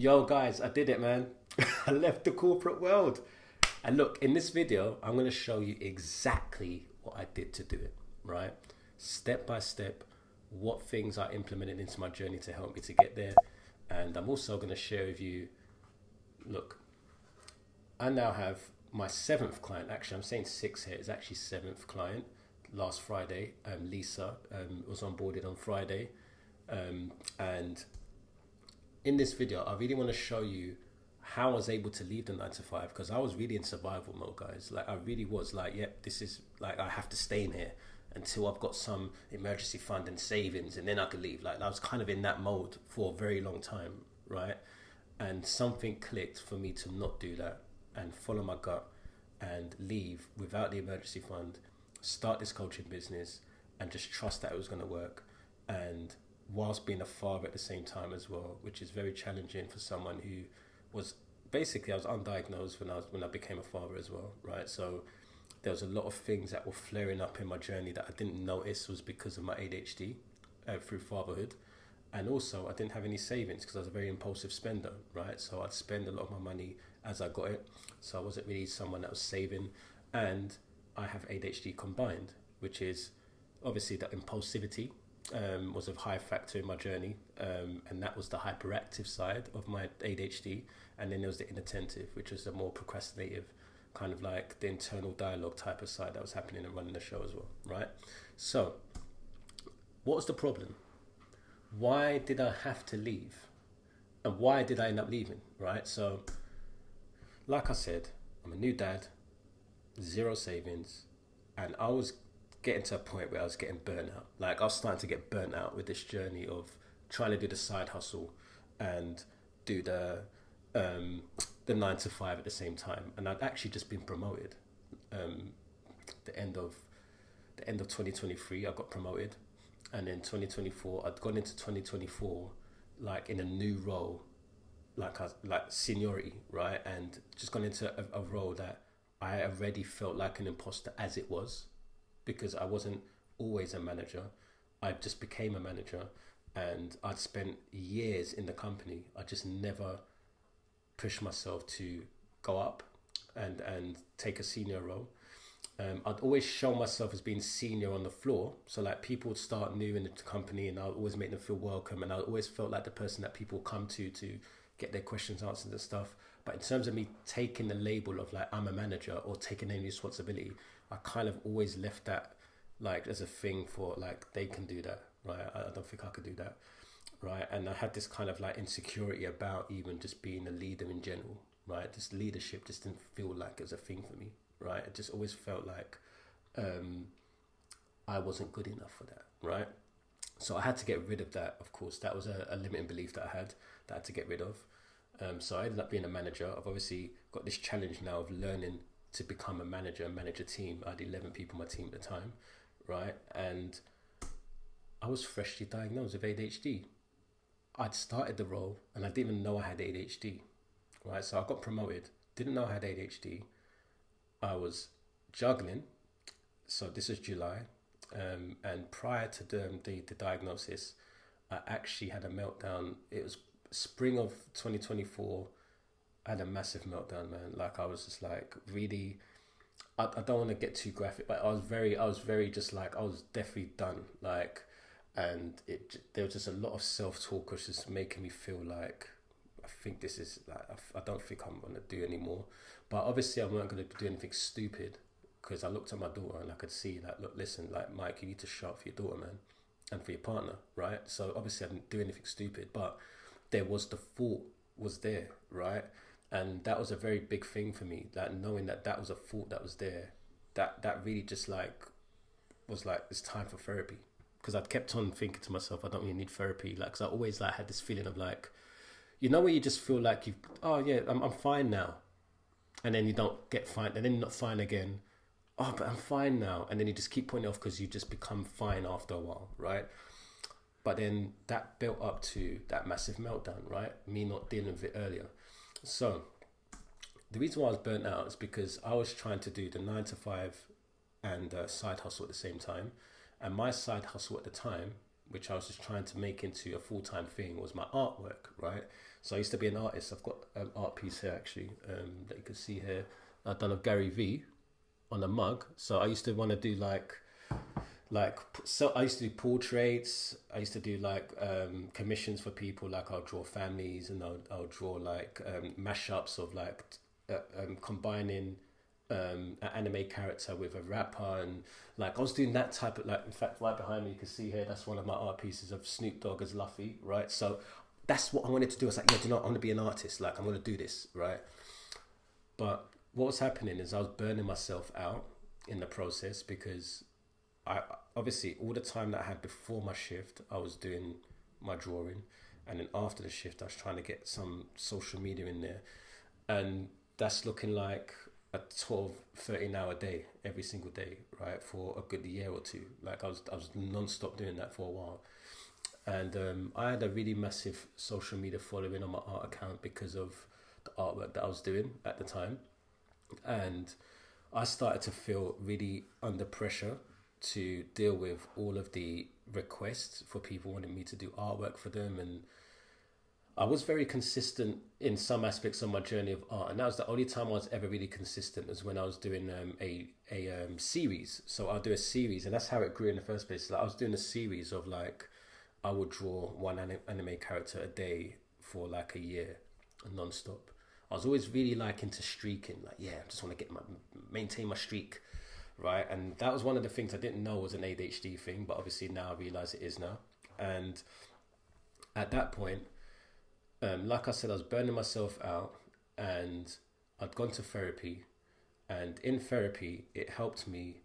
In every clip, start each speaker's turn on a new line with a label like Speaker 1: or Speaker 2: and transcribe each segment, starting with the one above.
Speaker 1: Yo guys, I did it, man. I left the corporate world. And look, in this video, I'm going to show you exactly what I did to do it, right? Step by step, what things I implemented into my journey to help me to get there. And I'm also going to share with you, look, I now have my seventh client. Actually, I'm saying six here. It's actually seventh client. Last Friday, Lisa was onboarded on Friday. And in this video, I really want to show you how I was able to leave the 9 to 5, because I was really in survival mode, guys. Like, I really was like, yep, this is like, I have to stay in here until I've got some emergency fund and savings, and then I could leave. Like, I was kind of in that mode for a very long time, right? And something clicked for me to not do that and follow my gut and leave without the emergency fund, start this coaching business, and just trust that it was going to work. And whilst being a father at the same time as well, which is very challenging for someone who was basically, I was undiagnosed when I became a father as well, right? So there was a lot of things that were flaring up in my journey that I didn't notice was because of my ADHD through fatherhood. And also I didn't have any savings because I was a very impulsive spender, right? So I'd spend a lot of my money as I got it. So I wasn't really someone that was saving. And I have ADHD combined, which is obviously the impulsivity was a high factor in my journey, and that was the hyperactive side of my ADHD. And then there was the inattentive, which was the more procrastinative, kind of like the internal dialogue type of side that was happening and running the show as well, right? So what was the problem? Why did I have to leave? And why did I end up leaving, right? So like I said, I'm a new dad, zero savings, and I was getting to a point where I was getting burnt out. Like, I was starting to get burnt out with this journey of trying to do the side hustle and do the 9 to 5 at the same time. And I'd actually just been promoted. The end of 2023, I got promoted, and then 2024, I'd gone into 2024 like in a new role, like seniority, right? And just gone into a role that I already felt like an imposter as it was, because I wasn't always a manager. I just became a manager, and I'd spent years in the company. I just never pushed myself to go up and take a senior role. I'd always show myself as being senior on the floor. So like, people would start new in the company and I'd always make them feel welcome. And I always felt like the person that people come to get their questions answered and stuff. But in terms of me taking the label of like, I'm a manager, or taking any responsibility, I kind of always left that like as a thing for like, they can do that, right? I don't think I could do that, right? And I had this kind of like insecurity about even just being a leader in general, right? This leadership just didn't feel like it was a thing for me, right? It just always felt like I wasn't good enough for that, right? So I had to get rid of that. Of course, that was a limiting belief that I had to get rid of. So I ended up being a manager. I've obviously got this challenge now of learning to become a manager and manage a team. I had 11 people on my team at the time, right? And I was freshly diagnosed with ADHD. I'd started the role and I didn't even know I had ADHD, right? So I got promoted, didn't know I had ADHD. I was juggling. So this was July. And prior to the diagnosis, I actually had a meltdown. It was spring of 2024. I had a massive meltdown, man. Like, I was just like, really, I don't want to get too graphic, but I was very just like, I was definitely done. Like, and there was just a lot of self-talk was just making me feel like, I think this is like, I don't think I'm going to do anymore. But obviously I weren't going to do anything stupid, because I looked at my daughter and I could see that, look, listen, like, Mike, you need to show up for your daughter, man, and for your partner, right? So obviously I didn't do anything stupid, but there was, the thought was there, right? And that was a very big thing for me, that knowing that was a thought that was there, that really just like was like, it's time for therapy. Because I'd kept on thinking to myself, I don't really need therapy, like, because I always like had this feeling of like, you know, where you just feel like oh yeah, I'm fine now, and then you don't get fine, and then you're not fine again. Oh, but I'm fine now, and then you just keep putting it off because you just become fine after a while, right? But then that built up to that massive meltdown, right? Me not dealing with it earlier. So the reason why I was burnt out is because I was trying to do the 9 to 5 and side hustle at the same time. And my side hustle at the time, which I was just trying to make into a full-time thing, was my artwork, right? So I used to be an artist. I've got an art piece here actually that you can see here. I've done a Gary V on a mug. So I used to want to do so I used to do portraits. I used to do like commissions for people. Like I'll draw families, and I'll draw like mashups of like combining an anime character with a rapper, and like I was doing that type of, like, in fact right behind me you can see here, that's one of my art pieces of Snoop Dogg as Luffy, right? So that's what I wanted to do. I was like, yeah, do you know what? I want to be an artist, like I'm going to do this, right? But what was happening is I was burning myself out in the process, because I obviously all the time that I had before my shift I was doing my drawing, and then after the shift I was trying to get some social media in there, and that's looking like a 12-13 hour day every single day, right, for a good year or two. Like I was non-stop doing that for a while. And I had a really massive social media following on my art account because of the artwork that I was doing at the time. And I started to feel really under pressure to deal with all of the requests for people wanting me to do artwork for them. And I was very consistent in some aspects of my journey of art, and that was the only time I was ever really consistent, was when I was doing a series. So I'll do a series, and that's how it grew in the first place. Like I was doing a series of like, I would draw one anime character a day for like a year, non-stop. I was always really like into streaking, like yeah, I just want to maintain my streak, right? And that was one of the things I didn't know was an ADHD thing, but obviously now I realize it is now. And at that point, like I said, I was burning myself out, and I'd gone to therapy, and in therapy it helped me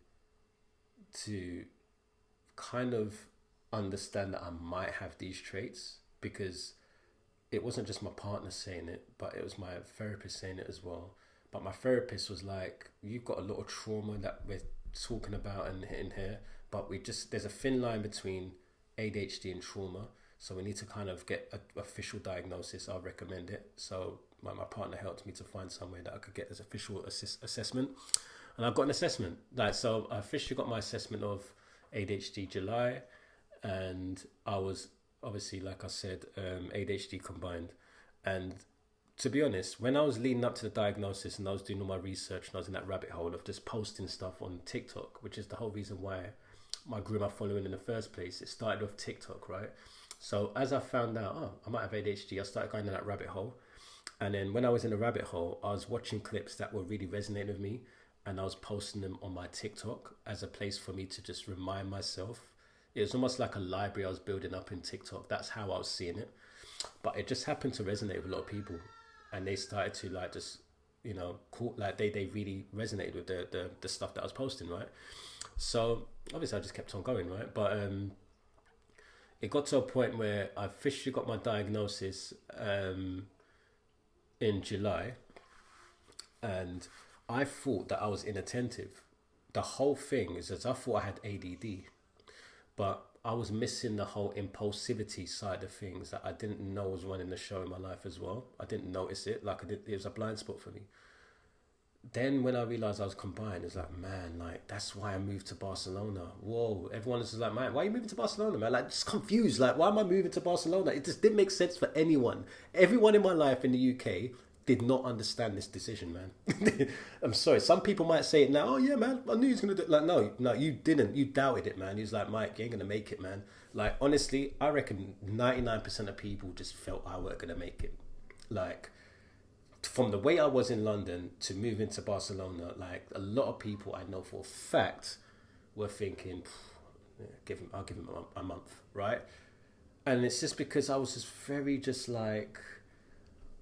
Speaker 1: to kind of understand that I might have these traits, because it wasn't just my partner saying it, but it was my therapist saying it as well. But my therapist was like, you've got a lot of trauma that we're talking about in here, but there's a thin line between ADHD and trauma. So we need to kind of get an official diagnosis. I'll recommend it. So my partner helped me to find somewhere that I could get this official assessment. And I got an assessment. So I officially got my assessment of ADHD July. And I was obviously, like I said, ADHD combined. And to be honest, when I was leading up to the diagnosis and I was doing all my research and I was in that rabbit hole of just posting stuff on TikTok, which is the whole reason why I grew my following in the first place. It started off TikTok, right? So as I found out, I might have ADHD, I started going down that rabbit hole. And then when I was in the rabbit hole, I was watching clips that were really resonating with me, and I was posting them on my TikTok as a place for me to just remind myself. It was almost like a library I was building up in TikTok. That's how I was seeing it. But it just happened to resonate with a lot of people. And they started to like just, they really resonated with the stuff that I was posting, right? So obviously I just kept on going, right? But it got to a point where I officially got my diagnosis in July, and I thought that I was inattentive. The whole thing is that I thought I had ADD, but I was missing the whole impulsivity side of things that I didn't know was running the show in my life as well. I didn't notice it, it was a blind spot for me. Then when I realized I was combined, it was like, man, like that's why I moved to Barcelona. Whoa, everyone was just like, man, why are you moving to Barcelona, man? Like, just confused. Like, why am I moving to Barcelona? It just didn't make sense for anyone. Everyone in my life in the UK did not understand this decision, man. I'm sorry. Some people might say it now. Oh yeah, man, I knew he was gonna do it. Like, no, you didn't. You doubted it, man. He was like, Mike, you ain't gonna make it, man. Like, honestly, I reckon 99% of people just felt I weren't gonna make it. Like, from the way I was in London to moving to Barcelona, like a lot of people I know for a fact were thinking, I'll give him a month, right? And it's just because I was just very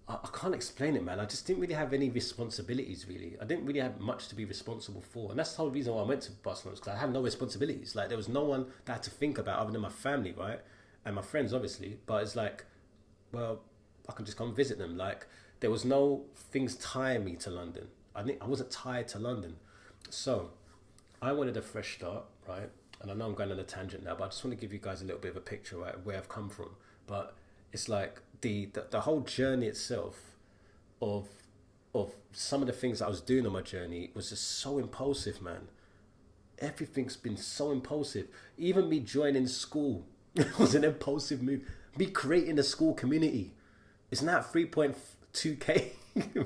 Speaker 1: I can't explain it, man. I just didn't really have any responsibilities, really. I didn't really have much to be responsible for. And that's the whole reason why I went to Barcelona, because I had no responsibilities. Like, there was no one that I had to think about other than my family, right? And my friends, obviously. But it's like, well, I can just come visit them. Like, there was no things tying me to London. I wasn't tied to London. So I wanted a fresh start, right? And I know I'm going on a tangent now, but I just want to give you guys a little bit of a picture, right, of where I've come from. But it's like the whole journey itself of some of the things that I was doing on my journey was just so impulsive, man. Everything's been so impulsive. Even me joining Skool was an impulsive move. Me creating a Skool community, It's now 3.2k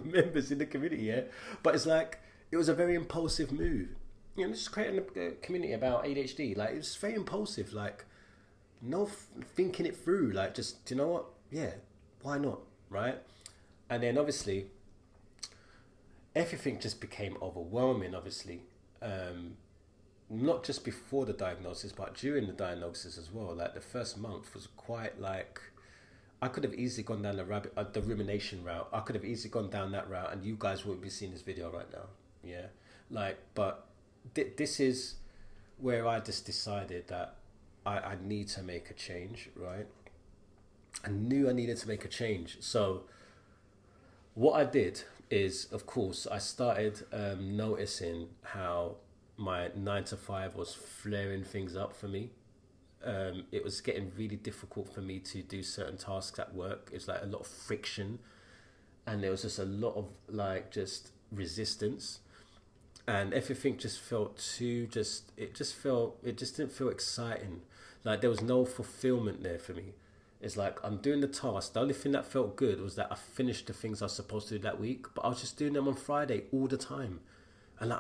Speaker 1: members in the community, yeah. But it's like, it was a very impulsive move. You know, just creating a community about ADHD. Like, it was very impulsive. Like, no thinking it through. Like, just, do you know what? Yeah, why not? Right? And then obviously, everything just became overwhelming, obviously. Not just before the diagnosis, but during the diagnosis as well. Like, the first month was quite like, I could have easily gone down the rumination route. I could have easily gone down that route, and you guys wouldn't be seeing this video right now. Yeah, like, but this is where I just decided that I need to make a change, right? I knew I needed to make a change. So what I did is, of course, I started noticing how my 9 to 5 was flaring things up for me. It was getting really difficult for me to do certain tasks at work. It was like a lot of friction, and there was just a lot of like just resistance, and everything just felt too it just didn't feel exciting. Like, there was no fulfillment there for me. It's like, I'm doing the task. The only thing that felt good was that I finished the things I was supposed to do that week, but I was just doing them on Friday all the time. And like,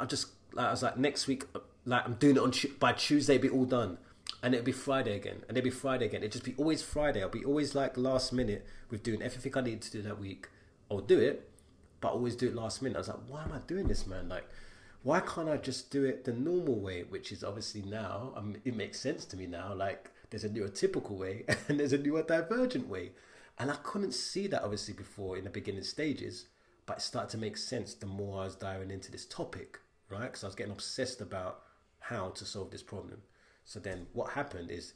Speaker 1: I was like, next week, like, I'm doing it by Tuesday, it'll be all done. And it'd be Friday again, and it'd be Friday again. It'd just be always Friday. I'll be always like last minute with doing everything I needed to do that week. I'll do it, but I always do it last minute. I was like, why am I doing this, man? Like, why can't I just do it the normal way? Which is obviously now, it makes sense to me now. Like, there's a neurotypical way and there's a neurodivergent way. And I couldn't see that obviously before in the beginning stages, but it started to make sense the more I was diving into this topic, right? Because I was getting obsessed about how to solve this problem. So then what happened is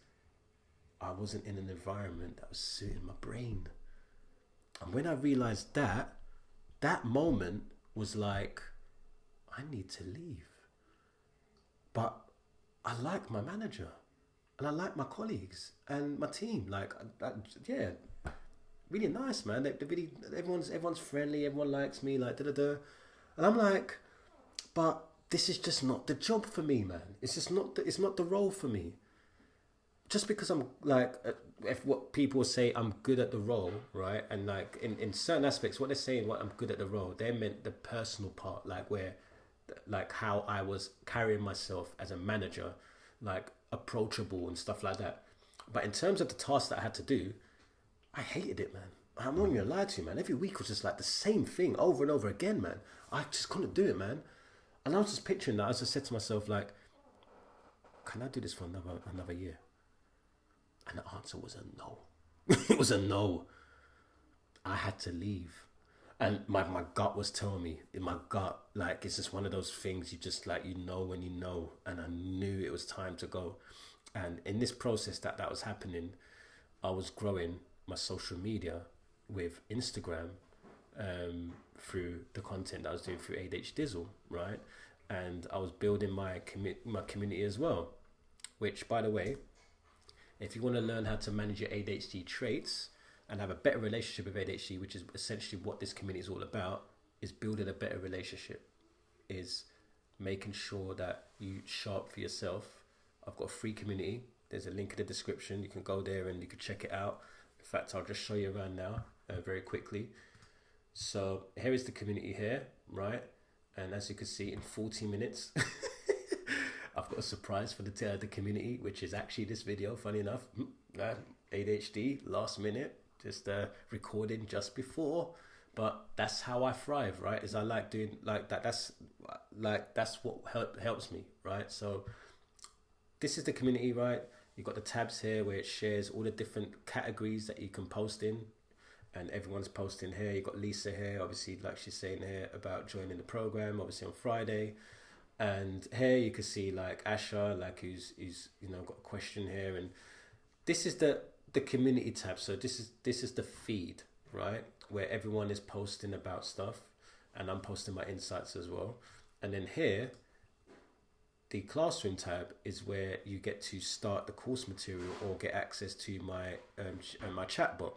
Speaker 1: I wasn't in an environment that was suiting my brain. And when I realized that, that moment was like, I need to leave. But I like my manager, and I like my colleagues and my team. Like, yeah, really nice, man. They really, everyone's friendly. Everyone likes me. Like, da. And I'm like, but this is just not the job for me, man. It's just not. It's not the role for me. Just because I'm like, if what people say, I'm good at the role, right? And like in certain aspects, what they're saying, what I'm good at the role, they meant the personal part, like how I was carrying myself as a manager, like approachable and stuff like that. But in terms of the tasks that I had to do, I hated it, man. I'm not even gonna lie to you, man. Every week was just like the same thing over and over again, man. I just couldn't do it, man. And I was just picturing that. I just said to myself, like, can I do this for another year? And the answer was a no. It was a no. I had to leave. And my gut was telling me, in my gut, like, it's just one of those things you just, like, you know when you know. And I knew it was time to go. And in this process that was happening, I was growing my social media with Instagram through the content that I was doing through ADHD, right? And I was building my community as well, which, by the way, if you want to learn how to manage your ADHD traits and have a better relationship with ADHD, which is essentially what this community is all about, is building a better relationship, is making sure that you show up for yourself. I've got a free community. There's a link in the description. You can go there and you can check it out. In fact, I'll just show you around now very quickly. So here is the community here, right? And as you can see, in 40 minutes, I've got a surprise for the community, which is actually this video, funny enough. ADHD, last minute, just recording just before. But that's how I thrive, right? Is I like doing like that. That's what helps me, right? So this is the community, right? You've got the tabs here where it shares all the different categories that you can post in. And everyone's posting here. You've got Lisa here, obviously, like she's saying here about joining the program, obviously on Friday. And here you can see like Asha, like who's you know, got a question here. And this is the community tab. So this is the feed, right, where everyone is posting about stuff, and I'm posting my insights as well. And then here, the classroom tab is where you get to start the course material or get access to my my chatbot.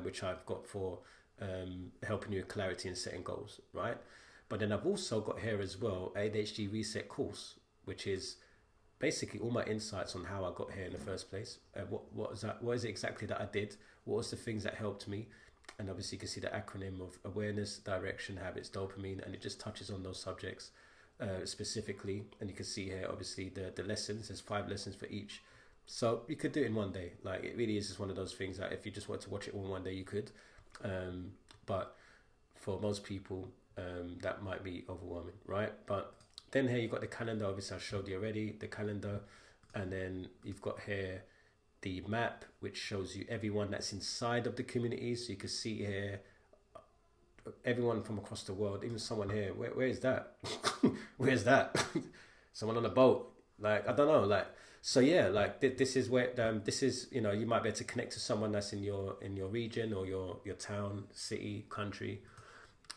Speaker 1: Which I've got for helping you with clarity and setting goals, right? But then I've also got here as well ADHD Reset course, which is basically all my insights on how I got here in the first place. What is it exactly that I did? What was the things that helped me? And obviously you can see the acronym of awareness, direction, habits, dopamine, and it just touches on those subjects specifically. And you can see here, obviously, the lessons. There's 5 lessons for each. So you could do it in one day. Like, it really is just one of those things that if you just want to watch it all in one day, you could. But for most people, that might be overwhelming, right? But then here you've got the calendar. Obviously, I showed you already the calendar. And then you've got here the map, which shows you everyone that's inside of the community. So you can see here everyone from across the world, even someone here. Where is that? Where's that? Someone on a boat. Like, I don't know. Like, so yeah, like this is where this is, you know, you might be able to connect to someone that's in your region or your town, city, country.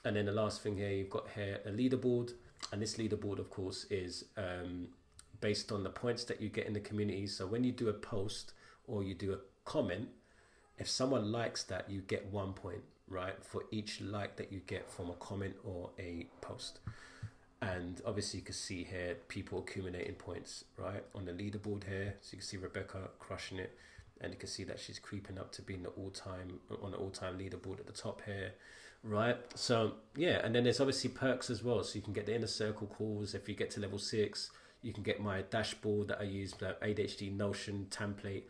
Speaker 1: And then the last thing here, you've got here a leaderboard, and this leaderboard, of course, is based on the points that you get in the community. So when you do a post or you do a comment, if someone likes that, you get 1 point, right, for each like that you get from a comment or a post. And obviously you can see here people accumulating points, right, on the leaderboard here. So you can see Rebecca crushing it, and you can see that she's creeping up to being the all-time leaderboard at the top here, right? So yeah, and then there's obviously perks as well. So you can get the inner circle calls. If you get to level 6, you can get my dashboard that I use, the ADHD Notion template,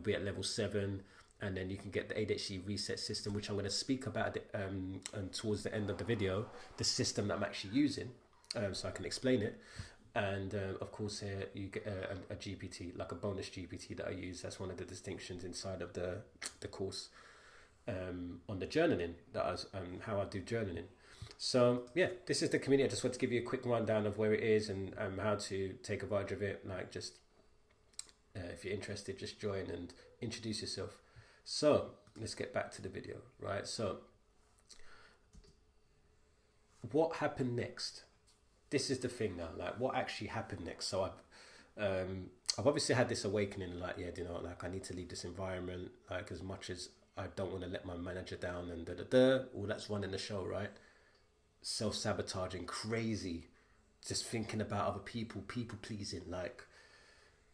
Speaker 1: be at level 7. And then you can get the ADHD reset system, which I'm going to speak about and towards the end of the video, the system that I'm actually using, so I can explain it. And of course here you get a GPT, like a bonus GPT that I use. That's one of the distinctions inside of the course on the journaling, that I was, how I do journaling. So yeah, this is the community. I just want to give you a quick rundown of where it is and how to take advantage of it. Like, just if you're interested, just join and introduce yourself. So let's get back to the video, right? So what happened next? This is the thing now, like what actually happened next. So I've obviously had this awakening, like, yeah, you know, like I need to leave this environment, like as much as I don't want to let my manager down and all that's running the show, right? Self-sabotaging, crazy, just thinking about other people pleasing, like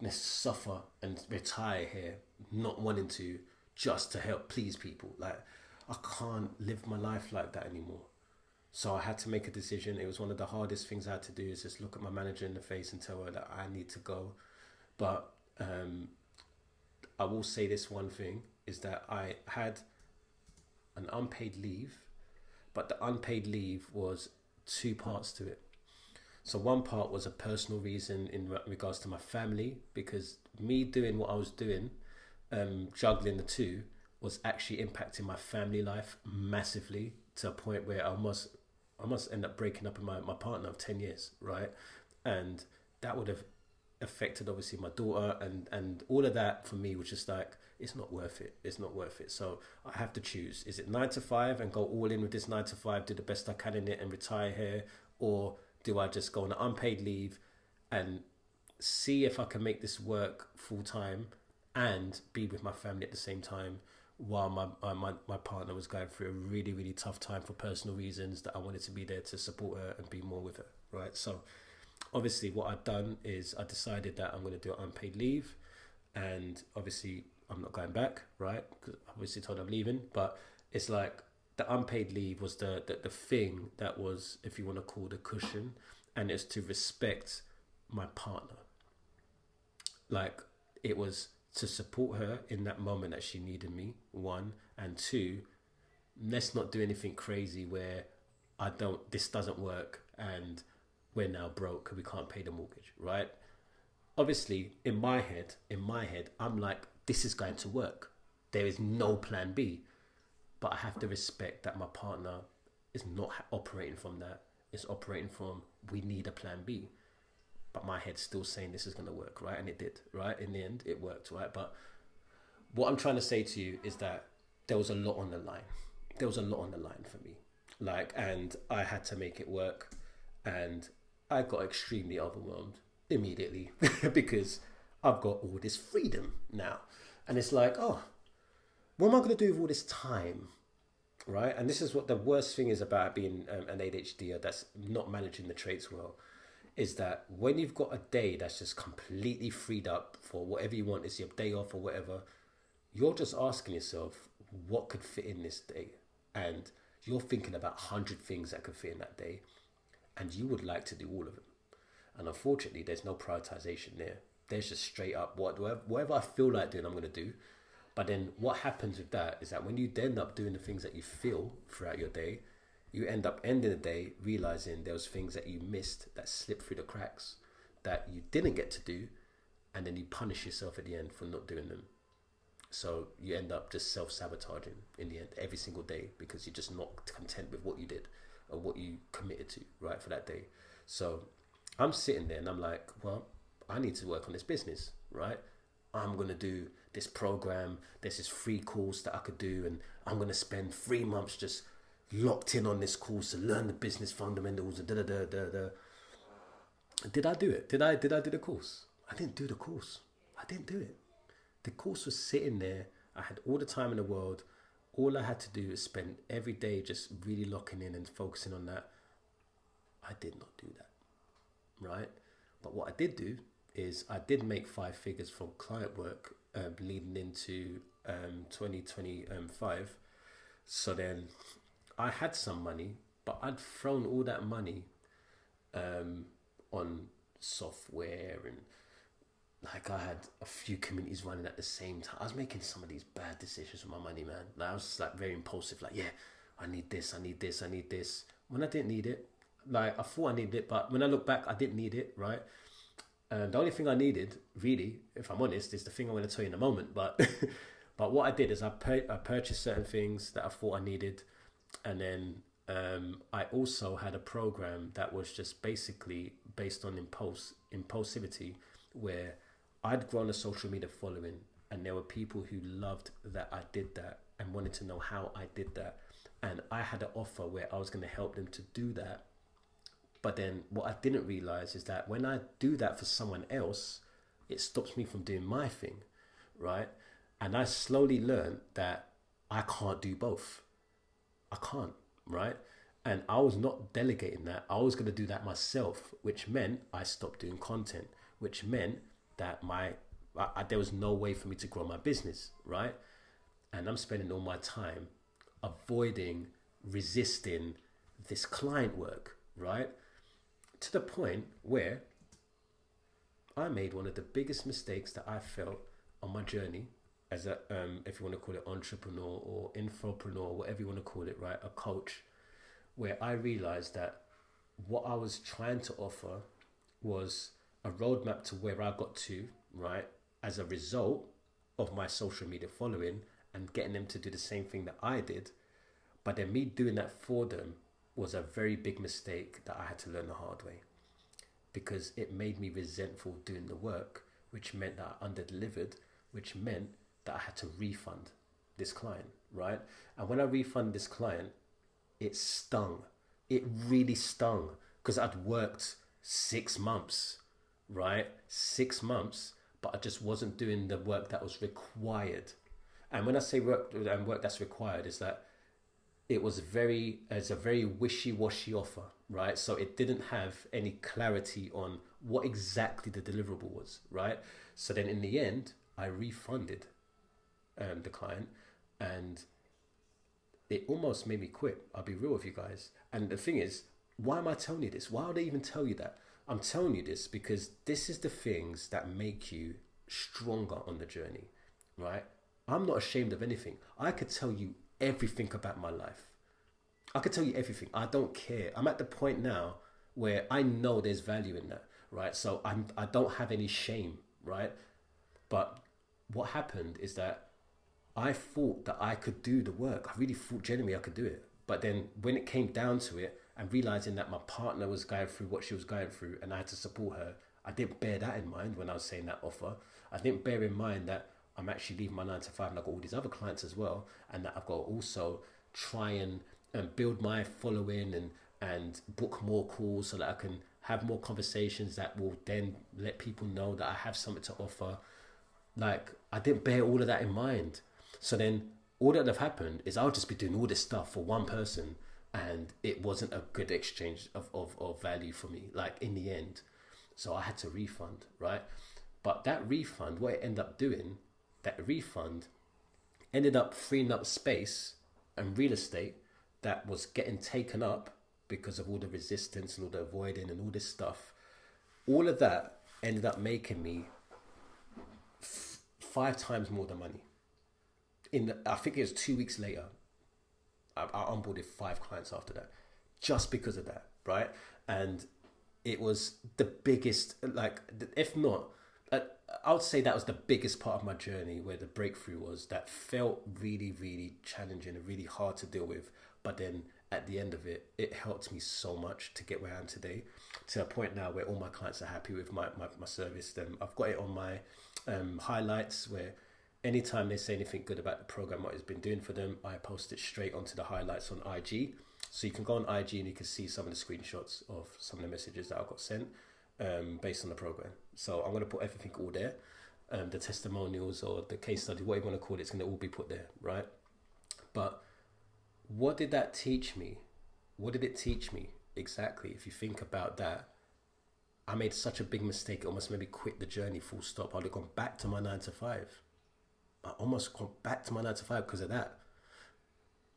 Speaker 1: let's suffer and retire here, not wanting to, just to help please people. Like, I can't live my life like that anymore. So I had to make a decision. It was one of the hardest things I had to do, is just look at my manager in the face and tell her that I need to go. But I will say this one thing, is that I had an unpaid leave, but the unpaid leave was 2 parts to it. So one part was a personal reason in regards to my family, because me doing what I was doing, juggling the two, was actually impacting my family life massively, to a point where I must end up breaking up with my partner of 10 years, right? And that would have affected obviously my daughter, and all of that for me was just like, it's not worth it. It's not worth it. So I have to choose. Is it 9 to 5 and go all in with this 9 to 5, do the best I can in it and retire here? Or do I just go on an unpaid leave and see if I can make this work full time and be with my family at the same time, while my partner was going through a really, really tough time for personal reasons, that I wanted to be there to support her and be more with her, right? So obviously what I've done is I decided that I'm going to do an unpaid leave, and obviously I'm not going back, right? Because I obviously told I'm leaving, but it's like the unpaid leave was the thing that was, if you want to call the cushion, and it's to respect my partner. Like, it was to support her in that moment that she needed me, 1, and 2, let's not do anything crazy where this doesn't work and we're now broke and we can't pay the mortgage, right? Obviously, in my head, I'm like, this is going to work. There is no plan B. But I have to respect that my partner is not operating from that. It's operating from, we need a plan B. But my head's still saying this is going to work, right? And it did, right? In the end, it worked, right? But what I'm trying to say to you is that there was a lot on the line. There was a lot on the line for me. Like, and I had to make it work. And I got extremely overwhelmed immediately because I've got all this freedom now. And it's like, oh, what am I going to do with all this time, right? And this is what the worst thing is about being an ADHD that's not managing the traits well, is that when you've got a day that's just completely freed up for whatever you want, it's your day off or whatever, you're just asking yourself, what could fit in this day, and you're thinking about 100 things that could fit in that day, and you would like to do all of them. And unfortunately, there's no prioritization there. There's just straight up whatever I feel like doing, I'm going to do. But then what happens with that is that when you end up doing the things that you feel throughout your day, you end up ending the day realizing there was things that you missed, that slipped through the cracks, that you didn't get to do, and then you punish yourself at the end for not doing them. So you end up just self-sabotaging in the end every single day, because you're just not content with what you did or what you committed to, right, for that day. So I'm sitting there and I'm like, well, I need to work on this business, right? I'm going to do this program. There's this free course that I could do, and I'm going to spend 3 months just locked in on this course to learn the business fundamentals and da-da-da-da-da. Did I do it? Did I do the course? I didn't do the course. I didn't do it. The course was sitting there. I had all the time in the world. All I had to do is spend every day just really locking in and focusing on that. I did not do that, right? But what I did do is I did make 5 figures from client work leading into 2025. So then I had some money, but I'd thrown all that money on software, and like I had a few communities running at the same time. I was making some of these bad decisions with my money, man. Like, I was just like very impulsive, like, yeah, I need this, I need this, I need this. When I didn't need it, like I thought I needed it, but when I look back, I didn't need it, right? The only thing I needed, really, if I'm honest, is the thing I'm going to tell you in a moment. But but what I did is I purchased certain things that I thought I needed, and then I also had a program that was just basically based on impulsivity, where I'd grown a social media following, and there were people who loved that I did that and wanted to know how I did that. And I had an offer where I was going to help them to do that. But then what I didn't realize is that when I do that for someone else, it stops me from doing my thing, right? And I slowly learned that I can't do both. I can't, right? And I was not delegating that. I was going to do that myself, which meant I stopped doing content, which meant that there was no way for me to grow my business, right? And I'm spending all my time avoiding, resisting this client work, right? To the point where I made one of the biggest mistakes that I felt on my journey as a, if you want to call it entrepreneur or infopreneur, whatever you want to call it, right? A coach, where I realized that what I was trying to offer was a roadmap to where I got to, right? As a result of my social media following and getting them to do the same thing that I did. But then me doing that for them was a very big mistake that I had to learn the hard way, because it made me resentful doing the work, which meant that I under-delivered, which meant that I had to refund this client, right? And when I refunded this client, it stung. It really stung, because I'd worked 6 months, right? 6 months, but I just wasn't doing the work that was required. And when I say work that's required, is that it's a very wishy-washy offer, right? So it didn't have any clarity on what exactly the deliverable was, right? So then in the end, I refunded the client, and it almost made me quit. I'll be real with you guys. And the thing is, why am I telling you this? Why would I even tell you that? I'm telling you this because this is the things that make you stronger on the journey, right? I'm not ashamed of anything. I could tell you everything about my life. I could tell you everything. I don't care. I'm at the point now where I know there's value in that, right? So I don't have any shame, right? But what happened is that I thought that I could do the work. I really thought genuinely I could do it. But then when it came down to it, and realizing that my partner was going through what she was going through and I had to support her, I didn't bear that in mind when I was saying that offer. I didn't bear in mind that I'm actually leaving my 9 to 5 and I've got all these other clients as well, and that I've got to also try and build my following and book more calls so that I can have more conversations that will then let people know that I have something to offer. Like, I didn't bear all of that in mind. So then all that have happened is I'll just be doing all this stuff for one person, and it wasn't a good exchange of value for me, like in the end. So I had to refund, right? But that refund, what it ended up doing, that refund ended up freeing up space and real estate that was getting taken up because of all the resistance and all the avoiding and all this stuff. All of that ended up making me 5 times more the money. I think it was 2 weeks later, I onboarded 5 clients after that, just because of that, right? And it was the biggest, like, if not, I would say that was the biggest part of my journey, where the breakthrough was, that felt really, really challenging and really hard to deal with. But then at the end of it, it helped me so much to get where I am today, to a point now where all my clients are happy with my service. Then I've got it on my highlights, where anytime they say anything good about the program, what it's been doing for them, I post it straight onto the highlights on IG. So you can go on IG and you can see some of the screenshots of some of the messages that I got sent based on the program. So I'm going to put everything all there. The testimonials or the case study, whatever you want to call it, it's going to all be put there, right? But what did that teach me? What did it teach me exactly? If you think about that, I made such a big mistake, it almost made me quit the journey full stop. I'd have gone back to my 9 to 5. I almost gone back to my 9 to 5 because of that.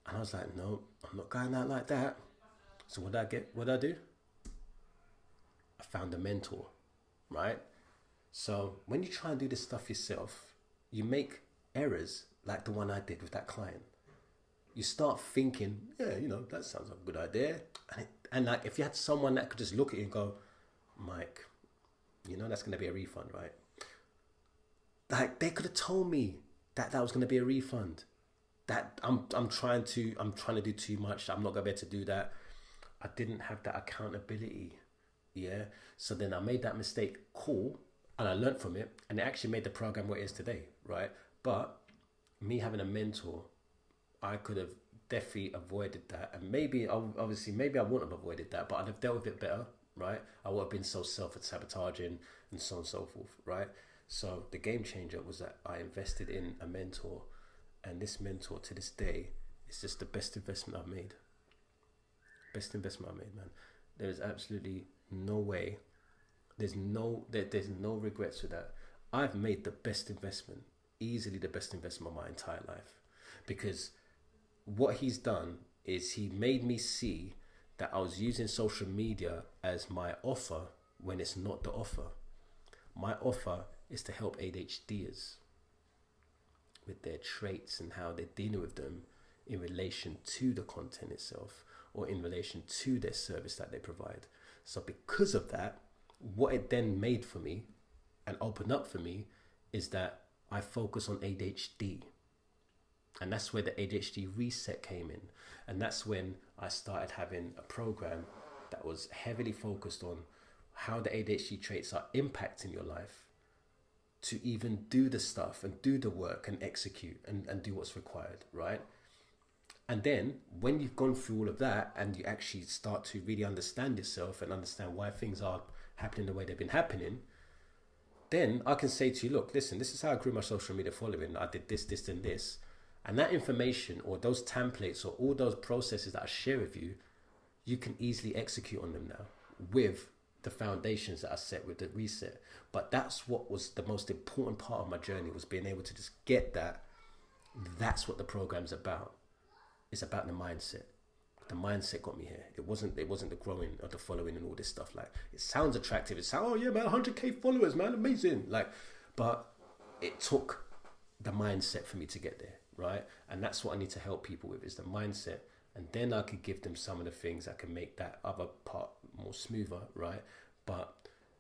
Speaker 1: And I was like, no, I'm not going out like that. So what did I do? I found a mentor, right? So when you try and do this stuff yourself, you make errors like the one I did with that client. You start thinking, yeah, that sounds like a good idea. And like, if you had someone that could just look at you and go, Mike, that's going to be a refund, right? Like, they could have told me that was going to be a refund. That I'm trying to do too much. I'm not going to be able to do that. I didn't have that accountability. Yeah. So then I made that mistake. Cool. And I learned from it, and it actually made the program what it is today, right? But me having a mentor, I could have definitely avoided that. And maybe I wouldn't have avoided that, but I'd have dealt with it better, right? I would have been so self-sabotaging and so on and so forth, right? So the game changer was that I invested in a mentor, and this mentor to this day is just the best investment I've made. Best investment I've made, man. There is absolutely no way. There's no regrets with that. I've made the best investment, easily the best investment of my entire life, because what he's done is he made me see that I was using social media as my offer when it's not the offer. My offer is to help ADHDers with their traits and how they're dealing with them in relation to the content itself, or in relation to their service that they provide. So because of that, what it then made for me and opened up for me is that I focus on ADHD. And that's where the ADHD reset came in. And that's when I started having a program that was heavily focused on how the ADHD traits are impacting your life, to even do the stuff and do the work and execute and do what's required, right? And then when you've gone through all of that and you actually start to really understand yourself and understand why things are happening the way they've been happening, then I can say to you, look, listen, this is how I grew my social media following. I did this, this, and this. And that information, or those templates, or all those processes that I share with you, you can easily execute on them now with the foundations that I set with the reset. But that's what was the most important part of my journey, was being able to just get that. That's what the program's about. It's about the mindset. The mindset got me here. It wasn't the growing or the following and all this stuff. Like, it sounds attractive. It sounds, oh yeah, man, 100k followers, man, amazing. Like, but it took the mindset for me to get there, right? And that's what I need to help people with, is the mindset. And then I could give them some of the things that can make that other part more smoother, right? But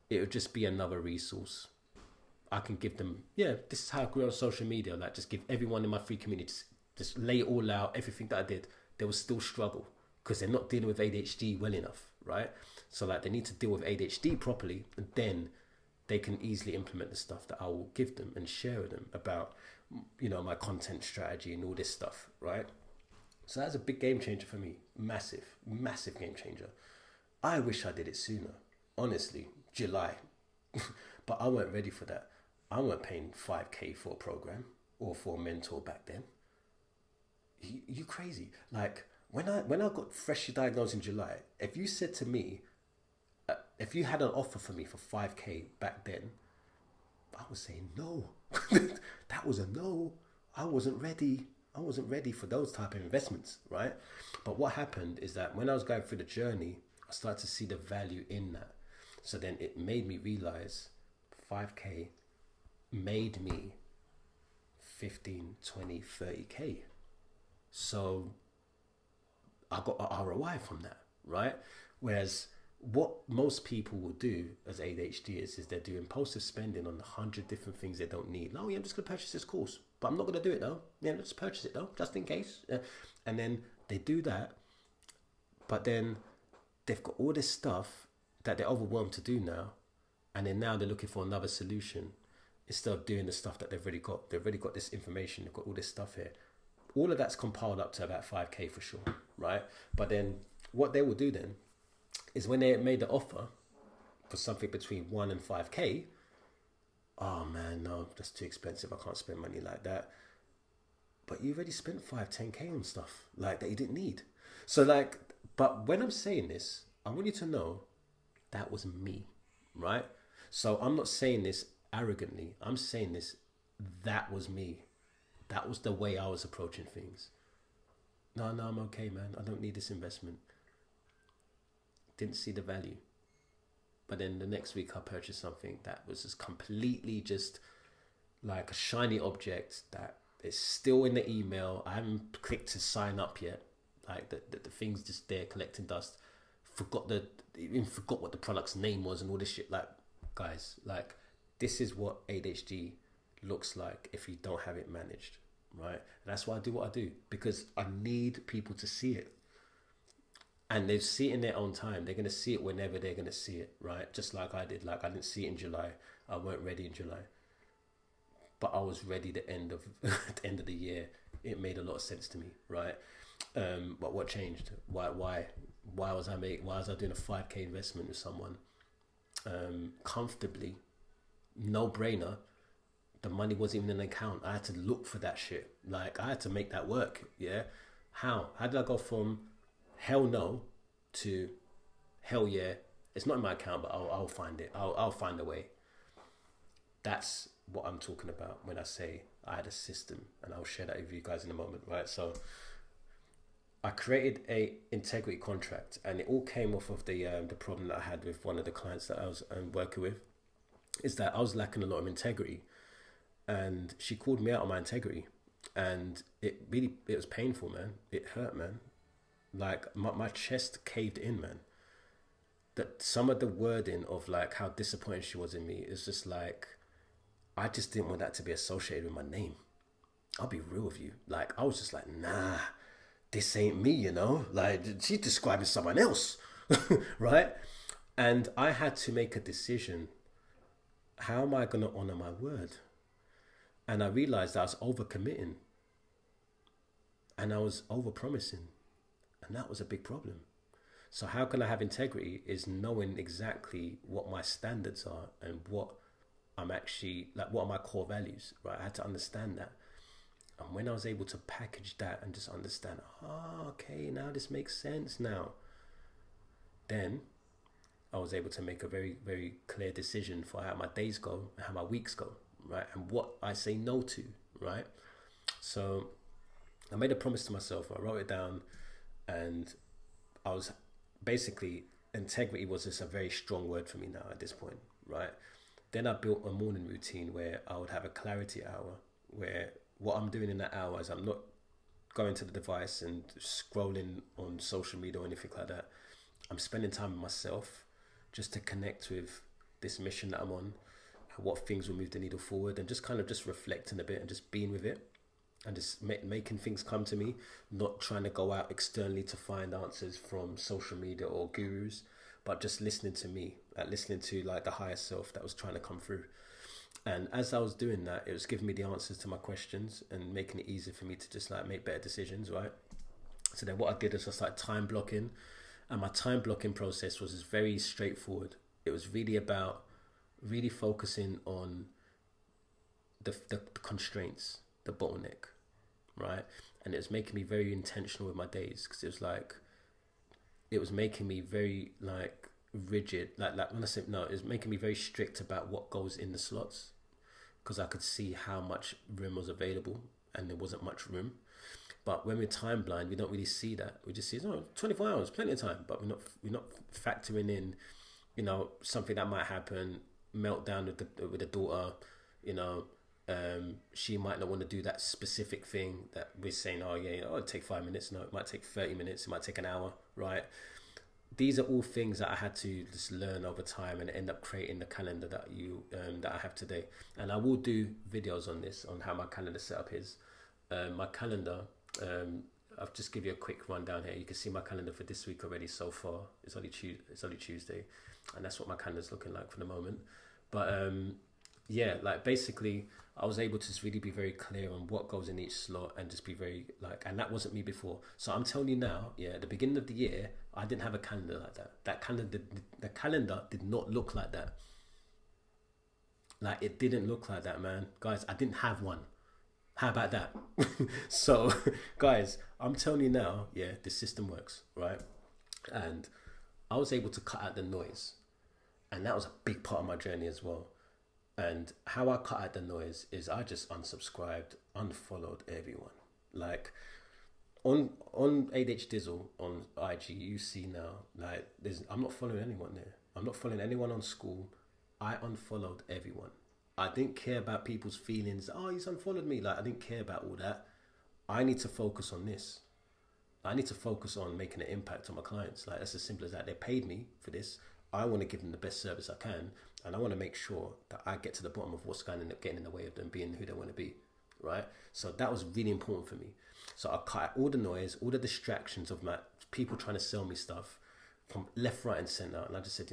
Speaker 1: it would just be another resource. I can give them, yeah, this is how I grew on social media. Like, just give everyone in my free community, just lay it all out, everything that I did. They will still struggle because they're not dealing with ADHD well enough, right? So like, they need to deal with ADHD properly, and then they can easily implement the stuff that I will give them and share with them about, my content strategy and all this stuff, right? So that's a big game changer for me. Massive, massive game changer. I wish I did it sooner, honestly, July. But I weren't ready for that. I weren't paying 5k for a program or for a mentor back then. You crazy. Like, when I got freshly diagnosed in July, if you said to me, if you had an offer for me for 5k back then, I was saying no. That was a no. I wasn't ready. I wasn't ready for those type of investments, right? But what happened is that when I was going through the journey, I started to see the value in that. So then it made me realize 5K made me 15, 20, 30K. So I got an ROI from that, right? Whereas what most people will do as ADHD is they do impulsive spending on 100 different things they don't need. Oh yeah, I'm just going to purchase this course, but I'm not going to do it though. Yeah, let's purchase it though, just in case. And then they do that, but then they've got all this stuff that they're overwhelmed to do now, and then now they're looking for another solution instead of doing the stuff that they've already got. They've already got this information, they've got all this stuff here. All of that's compiled up to about 5K for sure, right? But then what they will do then is when they made the offer for something between 1 and 5K, oh man, no, that's too expensive. I can't spend money like that. But you already spent 5, 10K on stuff like that you didn't need. So like, but when I'm saying this, I want you to know that was me, right? So I'm not saying this arrogantly. I'm saying this, that was me. That was the way I was approaching things. No, I'm okay, man. I don't need this investment. Didn't see the value. But then the next week I purchased something that was just completely just like a shiny object that is still in the email. I haven't clicked to sign up yet. Like the thing's just there collecting dust. Even forgot what the product's name was and all this shit. Like, guys, like this is what ADHD looks like if you don't have it managed, right? And that's why I do what I do, because I need people to see it. And they see it in their own time. They're going to see it whenever they're going to see it, right? Just like I did. Like I didn't see it in July. I weren't ready in July. But I was ready the end of the end of the year. It made a lot of sense to me, right? But what changed? Why was I doing a 5K investment with someone? Comfortably, no brainer. The money wasn't even in an account. I had to look for that shit. Like I had to make that work. Yeah. How did I go from hell no to hell yeah? It's not in my account, but I'll find it. I'll find a way. That's what I'm talking about when I say I had a system, and I'll share that with you guys in a moment, right? So I created a integrity contract, and it all came off of the problem that I had with one of the clients that I was working with, is that I was lacking a lot of integrity, and she called me out on my integrity, and it was painful, man. It hurt, man. Like my chest caved in, man. That some of the wording of like how disappointed she was in me is just like, I just didn't want that to be associated with my name. I'll be real with you. Like I was just like, nah, this ain't me, you know? Like she's describing someone else, right? And I had to make a decision. How am I going to honor my word? And I realized I was overcommitting and I was overpromising. And that was a big problem. So how can I have integrity is knowing exactly what my standards are and what I'm actually, like what are my core values, right? I had to understand that. And when I was able to package that and just understand, okay, now this makes sense now. Then I was able to make a very, very clear decision for how my days go and how my weeks go, right? And what I say no to, right? So I made a promise to myself. I wrote it down, and I was basically, integrity was just a very strong word for me now at this point, right? Then I built a morning routine where I would have a clarity hour, where what I'm doing in that hour is I'm not going to the device and scrolling on social media or anything like that. I'm spending time with myself just to connect with this mission that I'm on, and what things will move the needle forward, and just kind of just reflecting a bit and just being with it, and just making things come to me, not trying to go out externally to find answers from social media or gurus, but just listening to me, listening to like the higher self that was trying to come through. And as I was doing that, it was giving me the answers to my questions and making it easier for me to just like make better decisions, right? So then what I did is just like time blocking, and my time blocking process was just very straightforward. It was really about really focusing on the constraints, the bottleneck, right? And it was making me very intentional with my days, because it was like, it was making me very like rigid, like when I say no, it was making me very strict about what goes in the slots, because I could see how much room was available, and there wasn't much room. But when we're time blind, we don't really see that. We just see, oh, 24 hours, plenty of time. But we're not factoring in, something that might happen, meltdown with the daughter, she might not want to do that specific thing that we're saying, oh yeah, it'll take 5 minutes. No, it might take 30 minutes. It might take an hour, right? These are all things that I had to just learn over time and end up creating the calendar that I have today. And I will do videos on this, on how my calendar setup is. My calendar, I'll just give you a quick rundown here. You can see my calendar for this week already so far. It's only Tuesday, and that's what my calendar's looking like for the moment. But yeah, like basically I was able to just really be very clear on what goes in each slot and just be very and that wasn't me before. So I'm telling you now, yeah, at the beginning of the year, I didn't have a calendar like that. The calendar did not look like that. Like, it didn't look like that, man. Guys, I didn't have one. How about that? So, guys, I'm telling you now, yeah, the system works, right? And I was able to cut out the noise. And that was a big part of my journey as well. And how I cut out the noise is I just unsubscribed, unfollowed everyone. Like, on ADHD Dizzle on IG, you see now, like, I'm not following anyone there. I'm not following anyone on Skool. I unfollowed everyone. I didn't care about people's feelings. Oh, he's unfollowed me. Like, I didn't care about all that. I need to focus on this. I need to focus on making an impact on my clients. Like, that's as simple as that. They paid me for this. I want to give them the best service I can. And I want to make sure that I get to the bottom of what's going to end up getting in the way of them being who they want to be. Right? So that was really important for me. So I cut all the noise, all the distractions of my people trying to sell me stuff from left, right, and center. And I just said,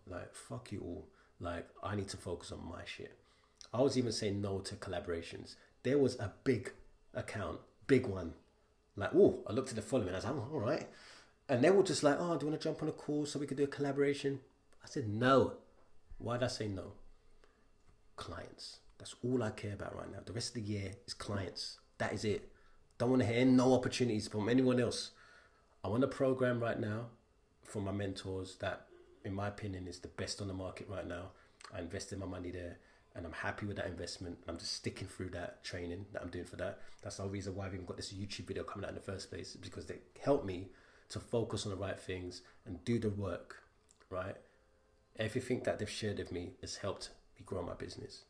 Speaker 1: like, fuck you all. Like, I need to focus on my shit. I was even saying no to collaborations. There was a big account, big one. Like, oh, I looked at the following. I was like, oh, all right. And they were just like, oh, do you want to jump on a call so we could do a collaboration? I said, no. Why did I say no? Clients. That's all I care about right now. The rest of the year is clients. That is it. Don't want to hear no opportunities from anyone else. I want a program right now from my mentors that, in my opinion, is the best on the market right now. I invested my money there. And I'm happy with that investment. I'm just sticking through that training that I'm doing for that. That's the whole reason why I've even got this YouTube video coming out in the first place, because they help me to focus on the right things and do the work, right? Everything that they've shared with me has helped me grow my business.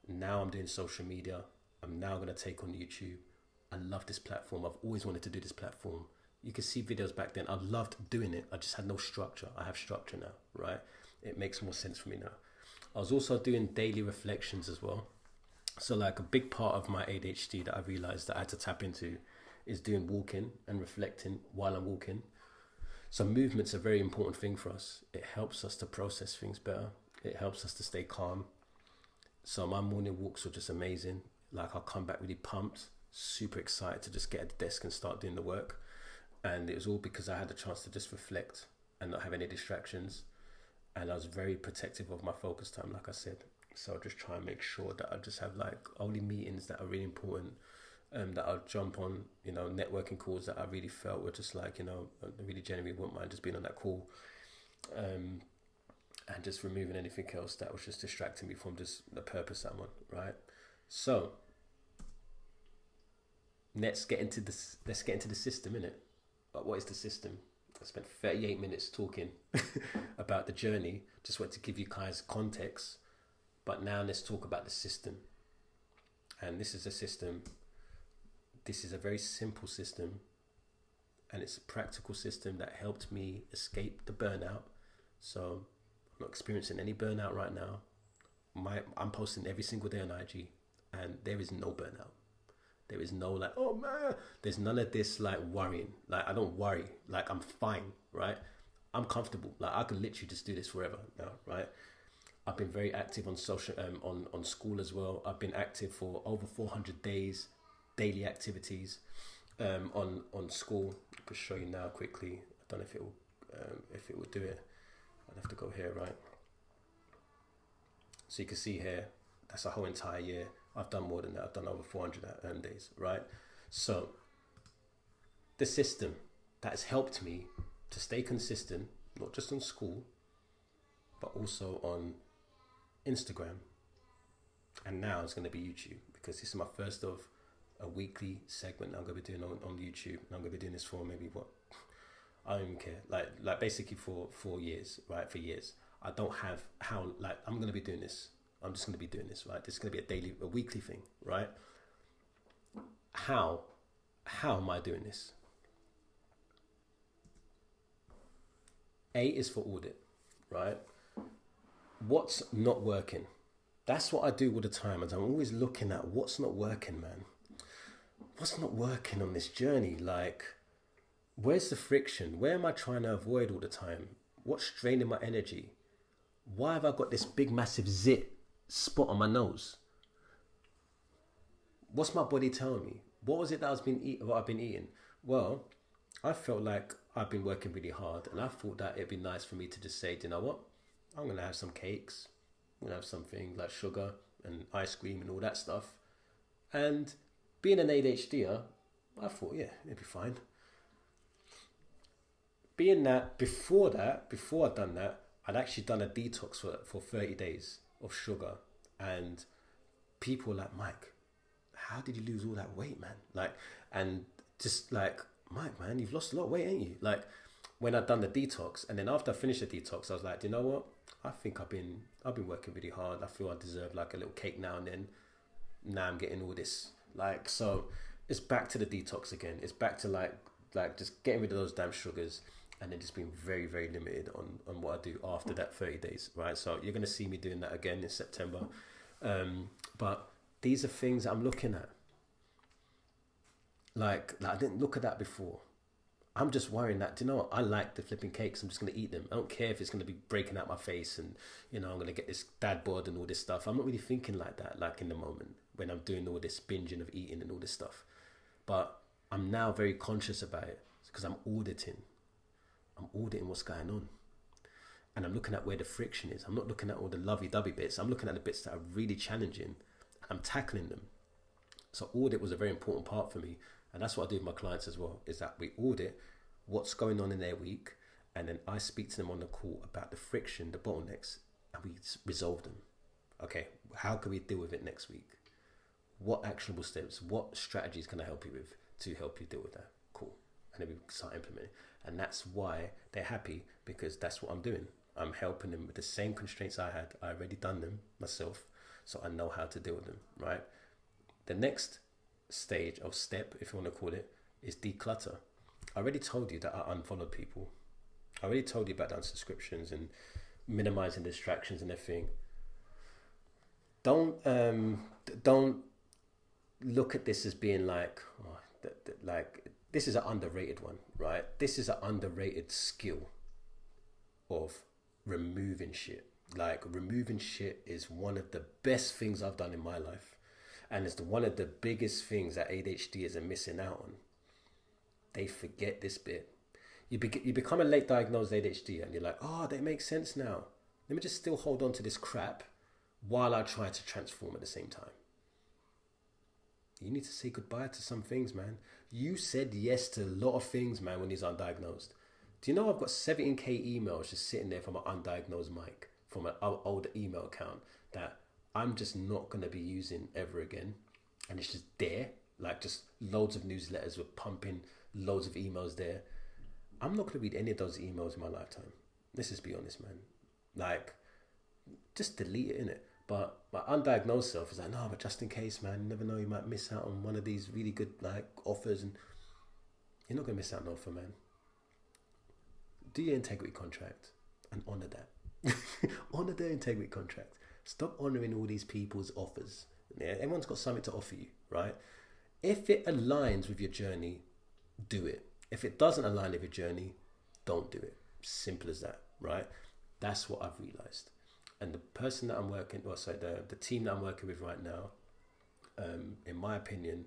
Speaker 1: Now I'm doing social media. I'm now going to take on YouTube. I love this platform. I've always wanted to do this platform. You can see videos back then. I loved doing it. I just had no structure. I have structure now, right? It makes more sense for me now. I was also doing daily reflections as well. So like a big part of my ADHD that I realized that I had to tap into is doing walking and reflecting while I'm walking. So movement's a very important thing for us. It helps us to process things better. It helps us to stay calm. So my morning walks were just amazing. Like, I'll come back really pumped, super excited to just get at the desk and start doing the work. And it was all because I had the chance to just reflect and not have any distractions. And I was very protective of my focus time, like I said. So I just try and make sure that I just have like only meetings that are really important, that I'll jump on, networking calls that I really felt were just like, I really genuinely wouldn't mind just being on that call, and just removing anything else that was just distracting me from just the purpose that I'm on, right? So let's get into the system, innit? But what is the system? I spent 38 minutes talking about the journey. Just want to give you guys context. But now let's talk about the system. And this is a system. This is a very simple system. And it's a practical system that helped me escape the burnout. So I'm not experiencing any burnout right now. I'm posting every single day on IG. And there is no burnout. There is no like, oh man, there's none of this like worrying. Like, I don't worry. Like, I'm fine, right? I'm comfortable. Like, I could literally just do this forever now, right? I've been very active on social, on Skool as well. I've been active for over 400 days, daily activities, on Skool. I can show you now quickly. I don't know if it will do it. I'd have to go here, right? So you can see here, that's a whole entire year. I've done more than that. I've done over 400 days, right? So the system that has helped me to stay consistent, not just on Skool, but also on Instagram. And now it's going to be YouTube, because this is my first of a weekly segment I'm going to be doing on YouTube. And I'm going to be doing this for maybe what? I don't even care. Like basically for 4 years, right? For years. I don't have how, like, I'm going to be doing this. I'm just going to be doing this, right? This is going to be a weekly thing, right? How am I doing this? A is for audit, right? What's not working? That's what I do all the time. And I'm always looking at what's not working, man. What's not working on this journey? Like, where's the friction? Where am I trying to avoid all the time? What's draining my energy? Why have I got this big, massive zit spot on my nose? What's my body telling me? What was it that I've been eating? Well, I felt like I've been working really hard, and I thought that it'd be nice for me to just say, do you know what? I'm going to have some cakes. I'm going to have something like sugar and ice cream and all that stuff. And being an ADHDer, I thought, yeah, it'd be fine. Being that, before I'd done that, I'd actually done a detox for 30 days of sugar. And people were like, Mike, how did you lose all that weight, man? Like, and just like, Mike, man, you've lost a lot of weight, ain't you? Like, when I'd done the detox, and then after I finished the detox, I was like, do you know what? I think I've been working really hard. I feel I deserve like a little cake now and then. Now I'm getting all this. Like, so it's back to the detox again. It's back to like just getting rid of those damn sugars, and then just being very, very limited on what I do after that 30 days, right? So you're going to see me doing that again in September. But these are things I'm looking at. Like I didn't look at that before. I'm just worrying that, do you know what? I like the flipping cakes. I'm just going to eat them. I don't care if it's going to be breaking out my face and, you know, I'm going to get this dad bod and all this stuff. I'm not really thinking like that, like in the moment when I'm doing all this binging of eating and all this stuff. But I'm now very conscious about it because I'm auditing. I'm auditing what's going on. And I'm looking at where the friction is. I'm not looking at all the lovey-dovey bits. I'm looking at the bits that are really challenging. I'm tackling them. So audit was a very important part for me. And that's what I do with my clients as well, is that we audit what's going on in their week. And then I speak to them on the call about the friction, the bottlenecks, and we resolve them. Okay, how can we deal with it next week? What actionable steps, what strategies can I help you with to help you deal with that? Cool. And then we start implementing. And that's why they're happy, because that's what I'm doing. I'm helping them with the same constraints I had. I already done them myself, so I know how to deal with them, right? The next stage of step, if you want to call it, is declutter. I already told you that I unfollowed people. I already told you about the unsubscriptions and minimizing distractions and everything. Don't look at this as being like, this is an underrated one, right? This is an underrated skill of removing shit. Like, removing shit is one of the best things I've done in my life. And it's one of the biggest things that ADHDers are missing out on. They forget this bit. You become a late diagnosed ADHD and you're like, oh, that makes sense now. Let me just still hold on to this crap while I try to transform at the same time. You need to say goodbye to some things, man. You said yes to a lot of things, man, when he's undiagnosed. Do you know I've got 17k emails just sitting there from an undiagnosed Mike, from an old email account that I'm just not going to be using ever again. And it's just there, like just loads of newsletters with pumping loads of emails there. I'm not going to read any of those emails in my lifetime. Let's just be honest, man. Like, just delete it, innit? But my undiagnosed self is like, no, but just in case, man, you never know, you might miss out on one of these really good like offers, and you're not going to miss out on an offer, man. Do your integrity contract and honour that. Honour the integrity contract. Stop honouring all these people's offers. Yeah, everyone's got something to offer you, right? If it aligns with your journey, do it. If it doesn't align with your journey, don't do it. Simple as that, right? That's what I've realised. And the person that I'm working, the team that I'm working with right now, in my opinion,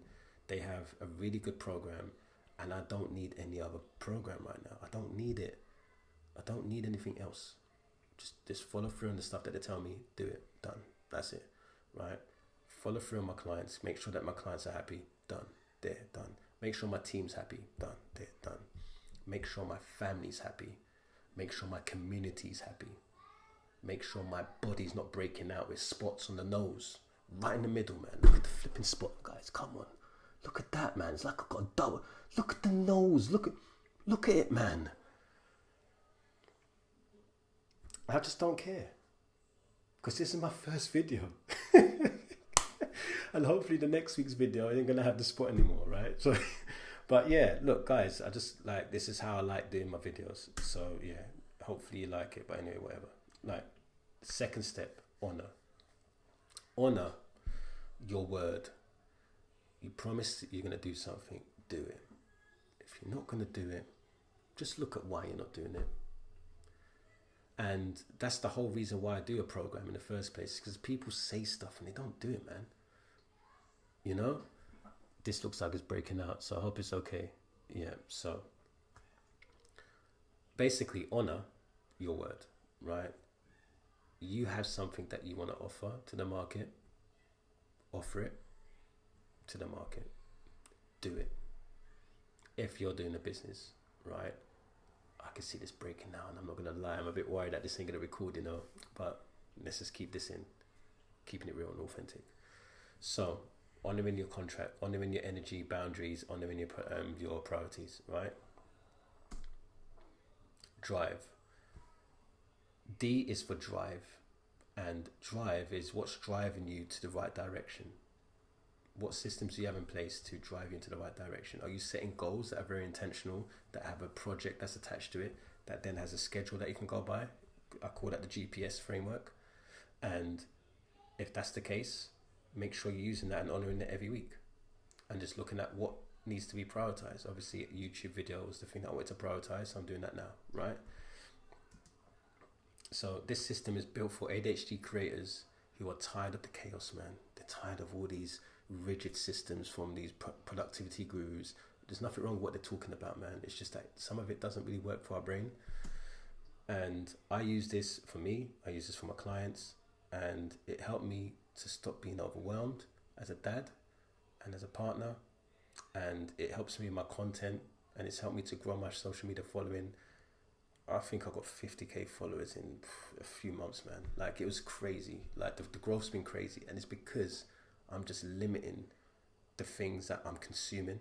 Speaker 1: they have a really good program, and I don't need any other program right now. I don't need it. I don't need anything else. Just follow through on the stuff that they tell me, do it, done. That's it, right? Follow through on my clients, make sure that my clients are happy, done, there, done. Make sure my team's happy, done, there, done. Make sure my family's happy. Make sure my community's happy. Make sure my body's not breaking out with spots on the nose. Right in the middle, man. Look at the flipping spot, guys. Come on. Look at that, man. It's like I've got a double. Look at the nose. Look at it, man. I just don't care. Because this is my first video. And hopefully the next week's video I ain't going to have the spot anymore, right? So, but yeah, look, guys, I just like, this is how I like doing my videos. So yeah, hopefully you like it. But anyway, whatever. Like, second step, honor. Honor your word. You promise that you're going to do something, do it. If you're not going to do it, just look at why you're not doing it. And that's the whole reason why I do a program in the first place, because people say stuff and they don't do it, man. You know? This looks like it's breaking out, so I hope it's okay. Yeah, so basically honor your word, right? You have something that you want to offer to the market, offer it to the market, do it. If you're doing a business, right? I can see this breaking down. I'm not gonna lie, I'm a bit worried that this ain't gonna record, you know, but let's just keep this in, keeping it real and authentic. So honoring your contract, honoring your energy boundaries, honoring your priorities, right? Drive. D is for drive, and drive is what's driving you to the right direction. What systems do you have in place to drive you into the right direction? Are you setting goals that are very intentional, that have a project that's attached to it, that then has a schedule that you can go by? I call that the GPS framework. And if that's the case, make sure you're using that and honoring it every week. And just looking at what needs to be prioritized. Obviously, YouTube video was the thing that I wanted to prioritize, so I'm doing that now, right? So this system is built for ADHD creators who are tired of the chaos, man. They're tired of all these rigid systems from these productivity gurus. There's nothing wrong with what they're talking about, man. It's just that some of it doesn't really work for our brain. And I use this for me. I use this for my clients. And it helped me to stop being overwhelmed as a dad and as a partner. And it helps me in my content. And it's helped me to grow my social media following. I think I got 50k followers in a few months, man. Like, it was crazy. Like, the growth's been crazy. And it's because I'm just limiting the things that I'm consuming.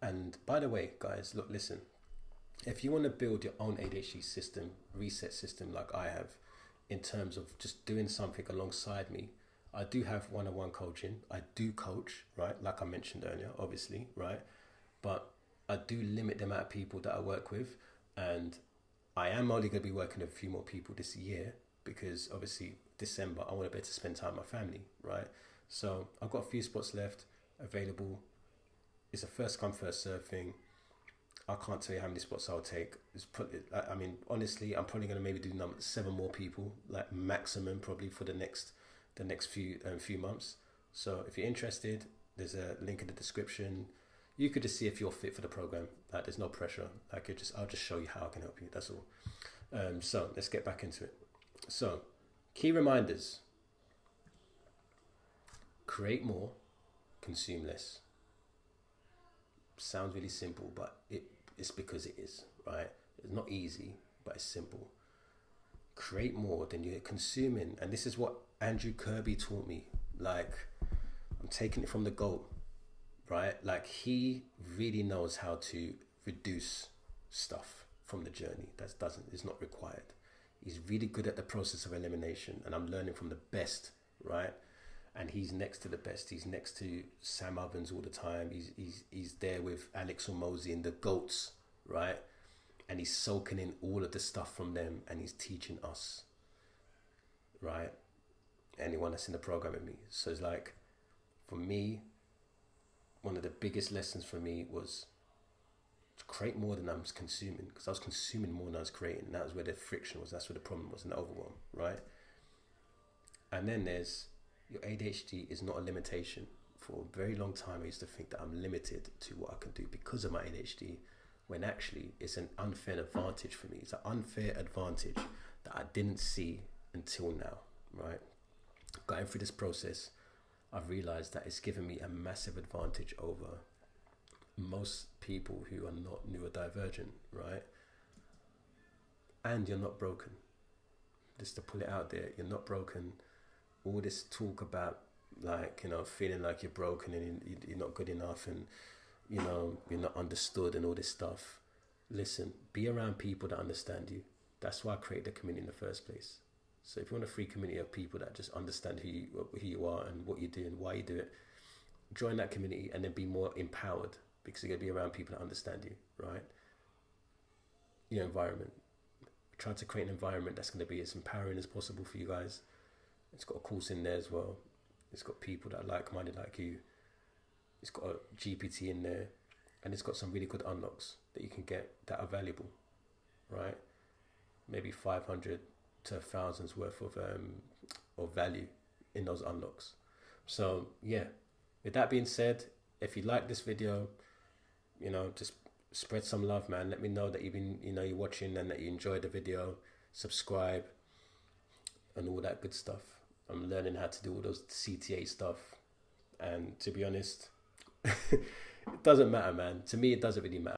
Speaker 1: And by the way, guys, look, listen. If you want to build your own ADHD system, reset system like I have, in terms of just doing something alongside me, I do have one-on-one coaching. I do coach, right? Like I mentioned earlier, obviously, right? But I do limit the amount of people that I work with. And I am only going to be working with a few more people this year, because obviously December, I want to be able to spend time with my family, right? So I've got a few spots left available. It's a first come, first serve thing. I can't tell you how many spots I'll take. I mean, honestly, I'm probably going to maybe do 7 more people, like maximum, probably for the next few months. So if you're interested, there's a link in the description. You could just see if you're fit for the program. Like, there's no pressure. Like, I'll just show you how I can help you. That's all. So let's get back into it. So, key reminders: create more, consume less. Sounds really simple, but it's because it is, right? It's not easy, but it's simple. Create more than you're consuming. And this is what Andrew Kirby taught me. Like, I'm taking it from the GOAT, right? Like, he really knows how to reduce stuff from the journey is not required. He's really good at the process of elimination, and I'm learning from the best, right? And he's next to the best. He's next to Sam Ovens all the time. He's there with Alex Hormozi and the GOATs, right? And he's soaking in all of the stuff from them, and he's teaching us, right? Anyone that's in the program with me. So it's like, for me, one of the biggest lessons for me was to create more than I was consuming, because I was consuming more than I was creating. And that was where the friction was. That's where the problem was, and the overwhelm, right? And then there's, your ADHD is not a limitation. For a very long time, I used to think that I'm limited to what I can do because of my ADHD, when actually it's an unfair advantage for me. It's an unfair advantage that I didn't see until now, right? Going through this process, I've realized that it's given me a massive advantage over most people who are not neurodivergent, right? And you're not broken. Just to pull it out there, you're not broken. All this talk about like, you know, feeling like you're broken and you're not good enough, and you know, you're not understood and all this stuff. Listen, be around people that understand you. That's why I created the community in the first place. So if you want a free community of people that just understand who you are and what you do and why you do it, join that community and then be more empowered, because you're going to be around people that understand you, right? Your environment. Try to create an environment that's going to be as empowering as possible for you guys. It's got a course in there as well. It's got people that are like-minded like you. It's got a GPT in there, and it's got some really good unlocks that you can get that are valuable, right? Maybe 500 to 1,000's worth of value in those unlocks. So yeah, with that being said, if you like this video, you know, just spread some love, man. Let me know that you're watching and that you enjoyed the video. Subscribe and all that good stuff. I'm learning how to do all those CTA stuff, and to be honest, it doesn't matter, man. To me, it doesn't really matter.